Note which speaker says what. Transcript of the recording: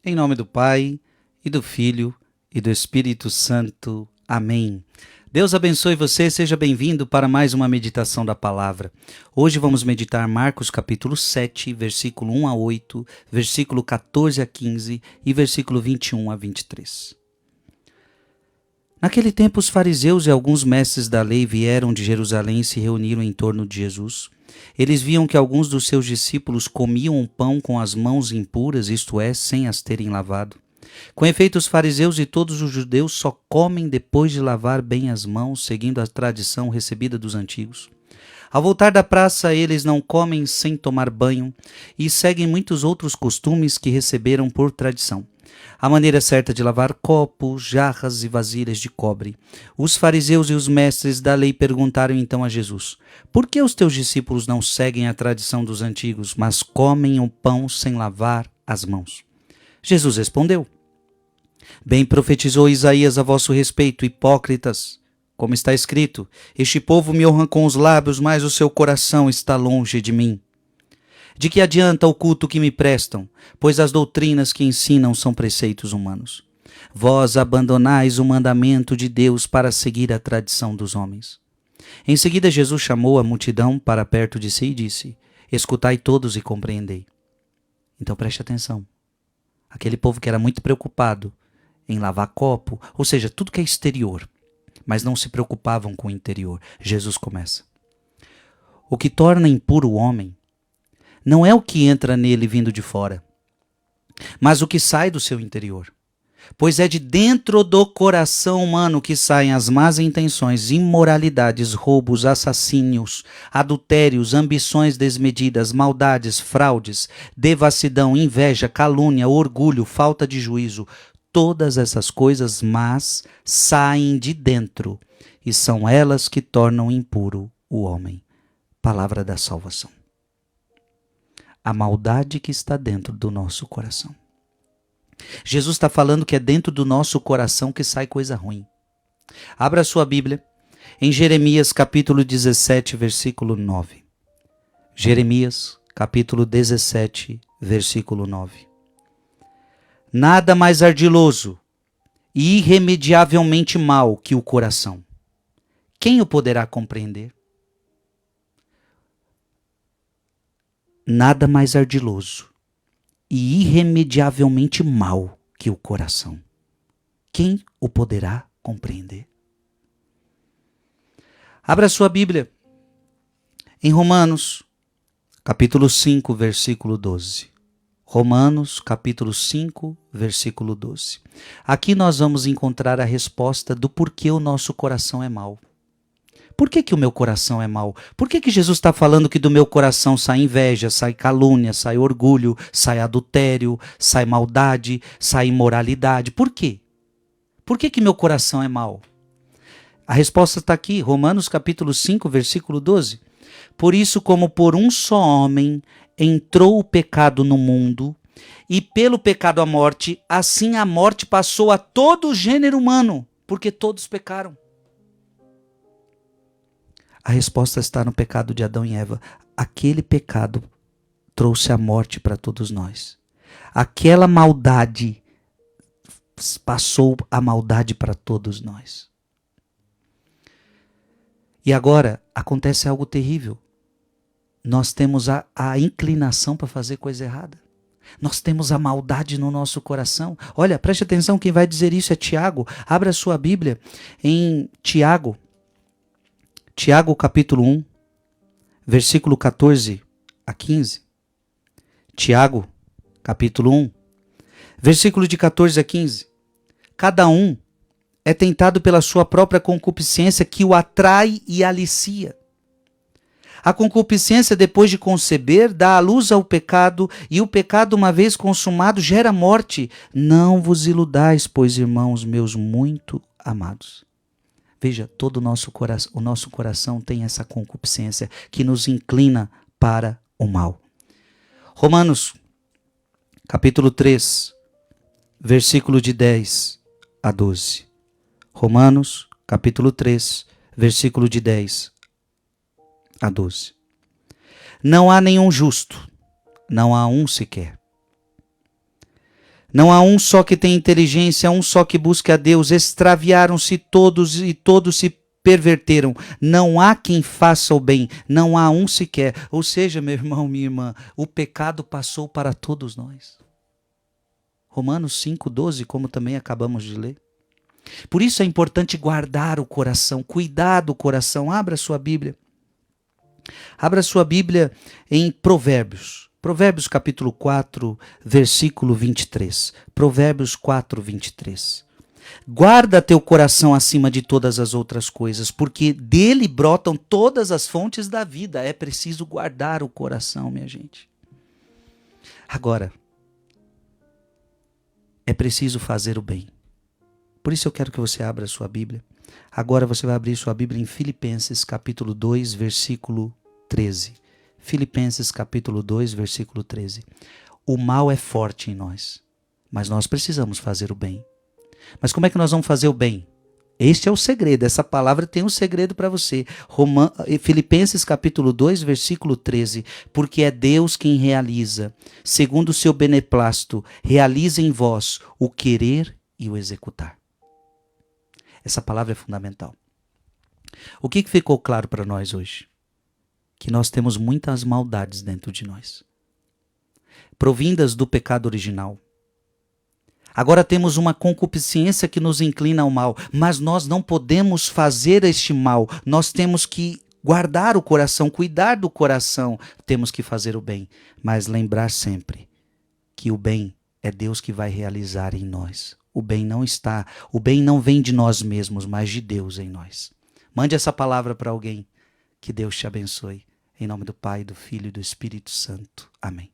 Speaker 1: Em nome do Pai, e do Filho, e do Espírito Santo. Amém. Deus abençoe você, seja bem-vindo para mais uma meditação da palavra. Hoje vamos meditar Marcos capítulo 7, versículo 1 a 8, versículo 14 a 15 e versículo 21 a 23. Naquele tempo, os fariseus e alguns mestres da lei vieram de Jerusalém e se reuniram em torno de Jesus. Eles viam que alguns dos seus discípulos comiam o pão com as mãos impuras, isto é, sem as terem lavado. Com efeito, os fariseus e todos os judeus só comem depois de lavar bem as mãos, seguindo a tradição recebida dos antigos. Ao voltar da praça, eles não comem sem tomar banho e seguem muitos outros costumes que receberam por tradição. A maneira certa de lavar copos, jarras e vasilhas de cobre. Os fariseus e os mestres da lei perguntaram então a Jesus: por que os teus discípulos não seguem a tradição dos antigos, mas comem o pão sem lavar as mãos? Jesus respondeu: bem profetizou Isaías a vosso respeito, hipócritas. Como está escrito: este povo me honra com os lábios, mas o seu coração está longe de mim. De que adianta o culto que me prestam, pois as doutrinas que ensinam são preceitos humanos? Vós abandonais o mandamento de Deus para seguir a tradição dos homens. Em seguida, Jesus chamou a multidão para perto de si e disse: escutai todos e compreendei. Então preste atenção. Aquele povo que era muito preocupado em lavar copo, ou seja, tudo que é exterior, mas não se preocupavam com o interior. Jesus começa: o que torna impuro o homem não é o que entra nele vindo de fora, mas o que sai do seu interior. Pois é de dentro do coração humano que saem as más intenções, imoralidades, roubos, assassínios, adultérios, ambições desmedidas, maldades, fraudes, devassidão, inveja, calúnia, orgulho, falta de juízo. Todas essas coisas más saem de dentro e são elas que tornam impuro o homem. Palavra da salvação. A maldade que está dentro do nosso coração. Jesus está falando que é dentro do nosso coração que sai coisa ruim. Abra a sua Bíblia em Jeremias capítulo 17, versículo 9. Jeremias capítulo 17, versículo 9. Nada mais ardiloso e irremediavelmente mau que o coração. Quem o poderá compreender? Nada mais ardiloso e irremediavelmente mau que o coração. Quem o poderá compreender? Abra sua Bíblia em Romanos, capítulo 5, versículo 12. Romanos, capítulo 5, versículo 12. Aqui nós vamos encontrar a resposta do porquê o nosso coração é mau. Por que o meu coração é mau? Por que Jesus está falando que do meu coração sai inveja, sai calúnia, sai orgulho, sai adultério, sai maldade, sai imoralidade? Por quê? Por que meu coração é mau? A resposta está aqui, Romanos capítulo 5, versículo 12. Por isso, como por um só homem entrou o pecado no mundo, e pelo pecado a morte, assim a morte passou a todo o gênero humano, porque todos pecaram. A resposta está no pecado de Adão e Eva. Aquele pecado trouxe a morte para todos nós. Aquela maldade passou a maldade para todos nós. E agora acontece algo terrível. Nós temos a inclinação para fazer coisa errada. Nós temos a maldade no nosso coração. Olha, preste atenção, quem vai dizer isso é Tiago. Abra a sua Bíblia em Tiago. Tiago capítulo 1, versículo 14 a 15. Tiago capítulo 1, versículo de 14 a 15. Cada um é tentado pela sua própria concupiscência que o atrai e alicia. A concupiscência, depois de conceber, dá à luz ao pecado, e o pecado, uma vez consumado, gera morte. Não vos iludais, pois, irmãos meus muito amados. Veja, todo o nosso coração tem essa concupiscência que nos inclina para o mal. Romanos, capítulo 3, versículo de 10 a 12. Romanos, capítulo 3, versículo de 10 a 12. Não há nenhum justo, não há um sequer. Não há um só que tenha inteligência, há um só que busque a Deus. Extraviaram-se todos e todos se perverteram. Não há quem faça o bem, não há um sequer. Ou seja, meu irmão, minha irmã, o pecado passou para todos nós. Romanos 5,12, como também acabamos de ler. Por isso é importante guardar o coração, cuidar do coração. Abra sua Bíblia. Abra sua Bíblia em Provérbios. Provérbios capítulo 4, versículo 23. Provérbios 4, 23. Guarda teu coração acima de todas as outras coisas, porque dele brotam todas as fontes da vida. É preciso guardar o coração, minha gente. Agora, é preciso fazer o bem. Por isso eu quero que você abra a sua Bíblia. Agora você vai abrir sua Bíblia em Filipenses capítulo 2, versículo 13. Filipenses capítulo 2, versículo 13. O mal é forte em nós, mas nós precisamos fazer o bem. Mas como é que nós vamos fazer o bem? Este é o segredo, essa palavra tem um segredo para você. Filipenses capítulo 2, versículo 13. Porque é Deus quem realiza, segundo o seu beneplácito, realiza em vós o querer e o executar. Essa palavra é fundamental. O que ficou claro para nós hoje? Que nós temos muitas maldades dentro de nós, provindas do pecado original. Agora temos uma concupiscência que nos inclina ao mal, mas nós não podemos fazer este mal. Nós temos que guardar o coração, cuidar do coração. Temos que fazer o bem, mas lembrar sempre que o bem é Deus que vai realizar em nós. O bem não vem de nós mesmos, mas de Deus em nós. Mande essa palavra para alguém. Que Deus te abençoe. Em nome do Pai, do Filho e do Espírito Santo. Amém.